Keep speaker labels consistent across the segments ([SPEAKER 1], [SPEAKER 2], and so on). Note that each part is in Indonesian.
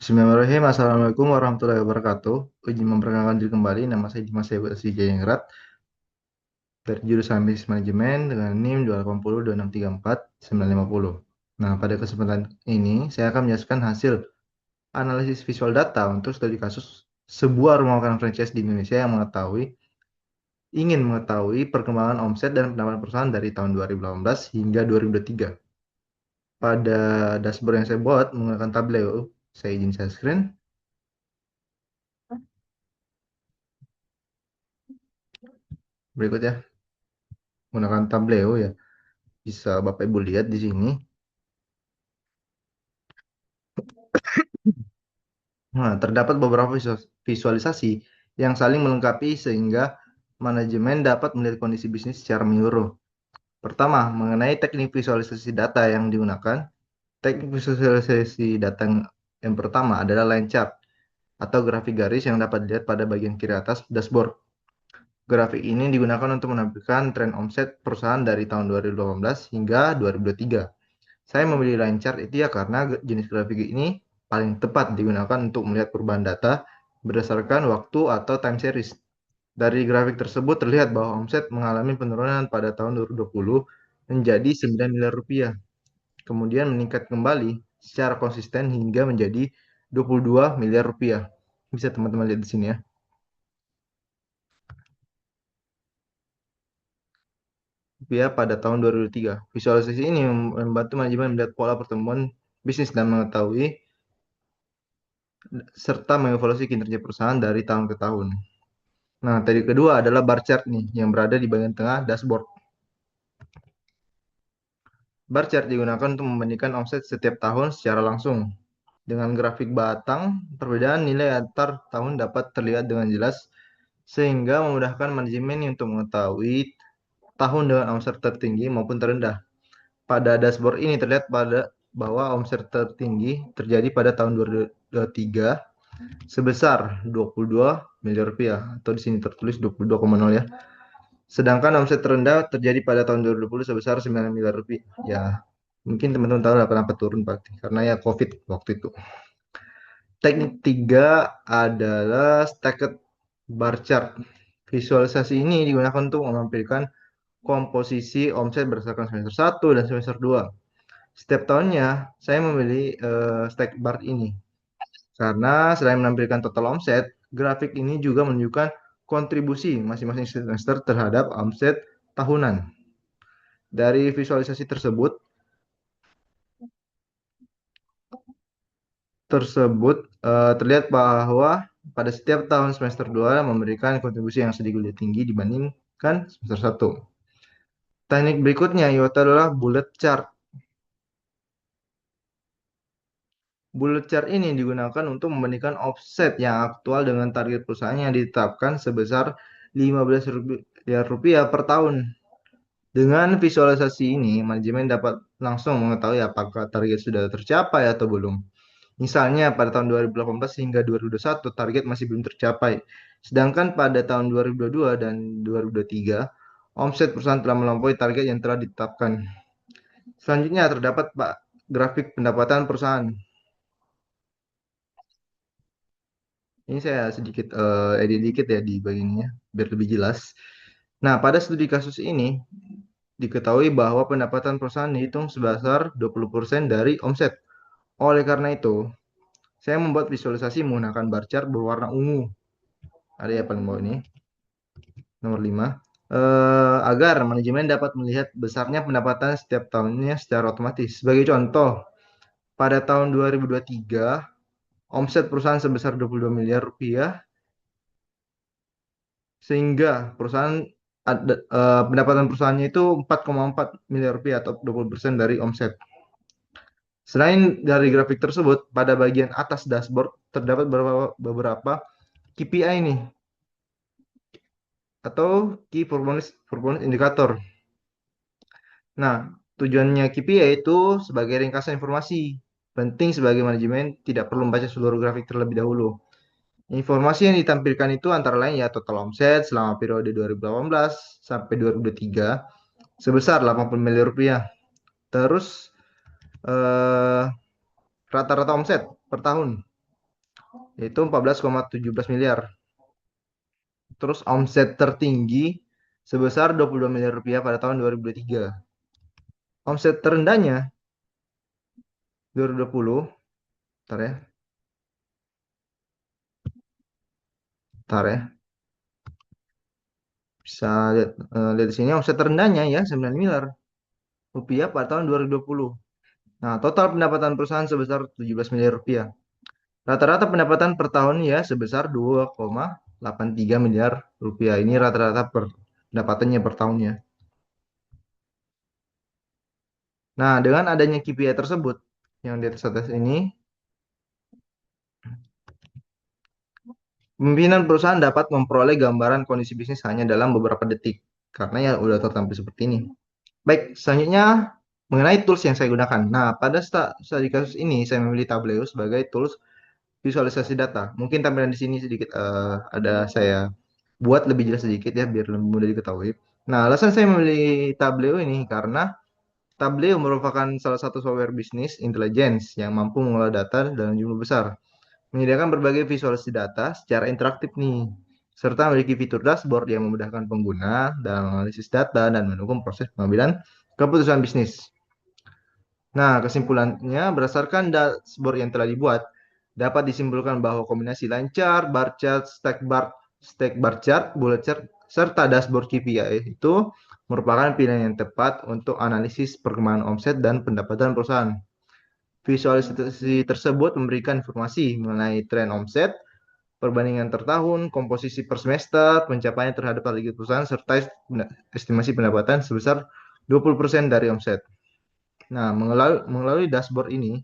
[SPEAKER 1] Bismillahirrahmanirrahim. Assalamualaikum warahmatullahi wabarakatuh. Izin memperkenalkan diri kembali. Nama saya Dimas Sebasi Jayengrat dari jurusan Bisnis Manajemen dengan NIM 2802634 950. Nah, pada kesempatan ini saya akan menjelaskan hasil analisis visual data untuk studi kasus sebuah rumah makan franchise di Indonesia yang ingin mengetahui perkembangan omset dan pendapatan perusahaan dari tahun 2018 hingga 2023. Pada dashboard yang saya buat menggunakan Tableau, saya izin share screen. Berikut ya, menggunakan Tableau ya. Bisa Bapak Ibu lihat di sini. Nah, terdapat beberapa visualisasi yang saling melengkapi sehingga manajemen dapat melihat kondisi bisnis secara menyeluruh. Pertama, mengenai teknik visualisasi data yang digunakan. Teknik visualisasi data yang pertama adalah line chart atau grafik garis yang dapat dilihat pada bagian kiri atas dashboard. Grafik ini digunakan untuk menampilkan tren omset perusahaan dari tahun 2018 hingga 2023. Saya memilih line chart itu ya karena jenis grafik ini paling tepat digunakan untuk melihat perubahan data berdasarkan waktu atau time series. Dari grafik tersebut terlihat bahwa omset mengalami penurunan pada tahun 2020 menjadi 9 miliar rupiah. Kemudian meningkat kembali secara konsisten hingga menjadi 22 miliar rupiah. Bisa teman-teman lihat di sini ya. Rupiah pada tahun 2003. Visualisasi ini membantu manajemen melihat pola pertumbuhan bisnis dan mengetahui serta mengevaluasi kinerja perusahaan dari tahun ke tahun. Nah, tadi kedua adalah bar chart nih yang berada di bagian tengah dashboard. Bar chart digunakan untuk membandingkan omset setiap tahun secara langsung. Dengan grafik batang, perbedaan nilai antar tahun dapat terlihat dengan jelas sehingga memudahkan manajemen untuk mengetahui tahun dengan omset tertinggi maupun terendah. Pada dashboard ini terlihat bahwa omset tertinggi terjadi pada tahun 2023 sebesar 22 miliar rupiah atau di sini tertulis 22,0 ya. Sedangkan omset terendah terjadi pada tahun 2020 sebesar 9 miliar rupiah. Ya, mungkin teman-teman tahu lah kenapa turun pasti karena ya COVID waktu itu. Teknik tiga adalah stacked bar chart. Visualisasi ini digunakan untuk menampilkan komposisi omset berdasarkan semester 1 dan semester 2. Setiap tahunnya saya memilih stack bar ini karena selain menampilkan total omset, grafik ini juga menunjukkan kontribusi masing-masing semester terhadap omset tahunan. Dari visualisasi tersebut terlihat bahwa pada setiap tahun semester 2 memberikan kontribusi yang sedikit lebih tinggi dibandingkan semester 1. Teknik berikutnya yaitu adalah bullet chart. Bullet chart ini digunakan untuk membandingkan offset yang aktual dengan target perusahaan yang ditetapkan sebesar 15 miliar rupiah per tahun. Dengan visualisasi ini, manajemen dapat langsung mengetahui apakah target sudah tercapai atau belum. Misalnya pada tahun 2018 hingga 2021 target masih belum tercapai. Sedangkan pada tahun 2022 dan 2023, omset perusahaan telah melampaui target yang telah ditetapkan. Selanjutnya terdapat grafik pendapatan perusahaan. Ini saya sedikit edit dikit ya di bagiannya biar lebih jelas. Nah, pada studi kasus ini diketahui bahwa pendapatan perusahaan dihitung sebesar 20% dari omset. Oleh karena itu, saya membuat visualisasi menggunakan bar chart berwarna ungu. Ada ya paling bawah ini, nomor 5. Agar manajemen dapat melihat besarnya pendapatan setiap tahunnya secara otomatis. Sebagai contoh, pada tahun 2023, omset perusahaan sebesar 22 miliar rupiah, sehingga pendapatan perusahaannya itu 4,4 miliar rupiah atau 20% dari omset. Selain dari grafik tersebut, pada bagian atas dashboard terdapat beberapa KPI nih atau Key Performance Indicator. Nah, tujuannya KPI itu sebagai ringkasan informasi. Penting sebagai manajemen tidak perlu membaca seluruh grafik terlebih dahulu. Informasi yang ditampilkan itu antara lain ya total omset selama periode 2018 sampai 2023 sebesar 80 miliar rupiah. Terus eh, rata-rata omset per tahun. yaitu 14,17 miliar. Terus omset tertinggi sebesar 22 miliar rupiah pada tahun 2023. Omset terendahnya 2020, bentar ya, bentar ya. Bisa lihat di sini omset terendahnya ya 9 miliar rupiah pada tahun 2020. Nah, total pendapatan perusahaan sebesar 17 miliar rupiah. Rata-rata pendapatan per tahun ya sebesar 2,83 miliar rupiah. Ini rata-rata pendapatannya per tahunnya. Nah, dengan adanya KPI tersebut yang di atas ini, pimpinan perusahaan dapat memperoleh gambaran kondisi bisnis hanya dalam beberapa detik. Karena ya udah tertampil seperti ini. Baik, selanjutnya mengenai tools yang saya gunakan. Nah, pada studi kasus ini saya memilih Tableau sebagai tools visualisasi data. Mungkin tampilan di sini sedikit ada saya buat lebih jelas sedikit ya biar lebih mudah diketahui. Nah, alasan saya memilih Tableau ini karena Tableau merupakan salah satu software bisnis intelligence yang mampu mengolah data dalam jumlah besar, menyediakan berbagai visualisasi data secara interaktif nih, serta memiliki fitur dashboard yang memudahkan pengguna dalam analisis data dan mendukung proses pengambilan keputusan bisnis. Nah, kesimpulannya berdasarkan dashboard yang telah dibuat, dapat disimpulkan bahwa kombinasi line chart, bar chart, stack bar chart, bullet chart, serta dashboard KPI itu merupakan pilihan yang tepat untuk analisis perkembangan omset dan pendapatan perusahaan. Visualisasi tersebut memberikan informasi mengenai tren omset, perbandingan per tahun, komposisi per semester, pencapaian terhadap target perusahaan, serta estimasi pendapatan sebesar 20% dari omset. Nah, melalui dashboard ini,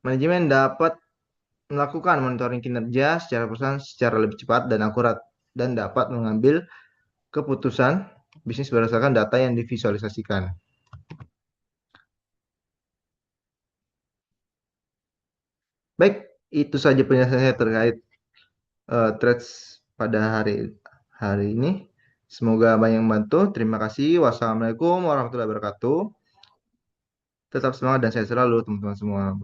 [SPEAKER 1] manajemen dapat melakukan monitoring kinerja secara perusahaan secara lebih cepat dan akurat, dan dapat mengambil keputusan bisnis berdasarkan data yang divisualisasikan. Baik, itu saja penjelasan saya terkait threads pada hari ini. Semoga banyak membantu. Terima kasih. Wassalamualaikum warahmatullahi wabarakatuh. Tetap semangat dan sehat selalu teman-teman semua.